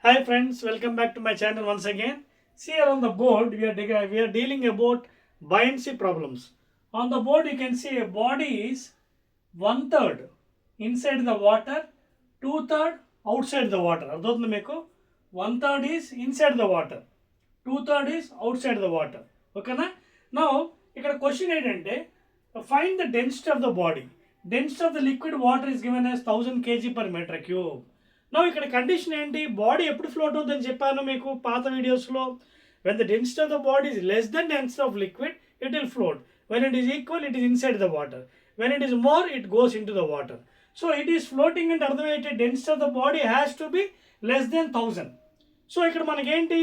Hi friends, welcome back to my channel once again. See here on the board, we are dealing about buoyancy problems. On the board, you can see a body is one third inside the water, two third outside the water. అర్థమవుతుంది మీకు one third is inside the water, two third is outside the water. ఓకేనా? Now ఇక్కడ question ఏంటంటే find the density of the body. Density of the liquid water is given as 1000 kg per meter cube. నా ఇక్కడ condition ఏంటి, body ఎప్పుడు float అవుతుందని చెప్పాను మీకు పాత వీడియోస్లో. When the density of the body is less than density of liquid it will float. When it is equal it is inside the water. When it is more it goes in to the water. So it is floating అంటే అర్థమైతే density of the body has to be less than 1000. So ఇక్కడ మనకేంటి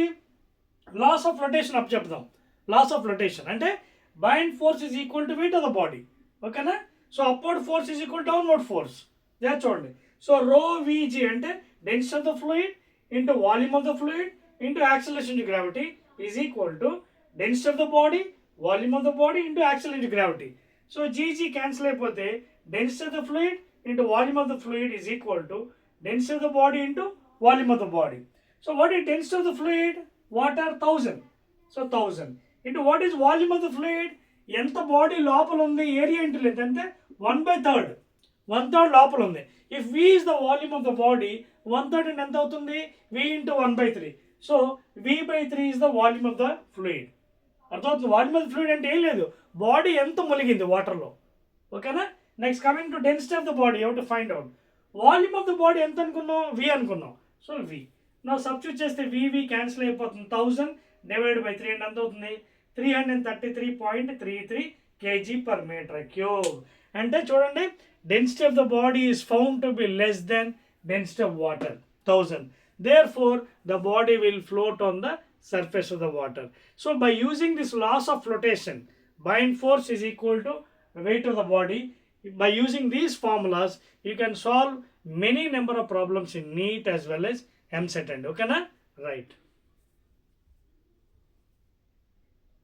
loss of flotation up చెప్తాం. Loss of flotation అంటే bind force is equal to weight of the body. ఓకేనా? So upward force is equal downward force. చూడండి. So rho VG అంటే density of the fluid into volume of the fluid into acceleration to gravity is equal to density of the body, volume of the body into acceleration to gravity. So GG cancel అయిపోతే density of the fluid into volume of the fluid is equal to density of the body into volume of the body. So what is density of the fluid? Water 1000. So 1000 into what is volume of the fluid? ఎంత body లోపల ఉంది area into length అంటే 1/3. 1/3 లోపల ఉంది. If V is the volume of the body, 1/3 అంటే ఎంత అవుతుంది? V into 1/3. So V/3 is the volume of the fluid. అర్థమవుతుంది? వాల్యూమ్ ఆఫ్ ద ఫ్లూయిడ్ అంటే ఏం లేదు, బాడీ ఎంత ములిగింది వాటర్లో. ఓకేనా? Next coming to density of the body, you have to find out. Volume of the body ఎంత అనుకున్నాం? V అనుకున్నాం. సో V నా సబ్స్టిట్యూట్ చేస్తే VV క్యాన్సిల్ అయిపోతుంది. 1000 డివైడ్ బై 3 అంటే ఎంత అవుతుంది? 333.33 kg per meter cube. అంటే చూడండి, density of the body is found to be less than density of water, 1000. Therefore, the body will float on the surface of the water. So, by using this laws of flotation, buoyant force is equal to weight of the body. By using these formulas, you can solve many number of problems in NEET as well as MCET. Okay, na? Right.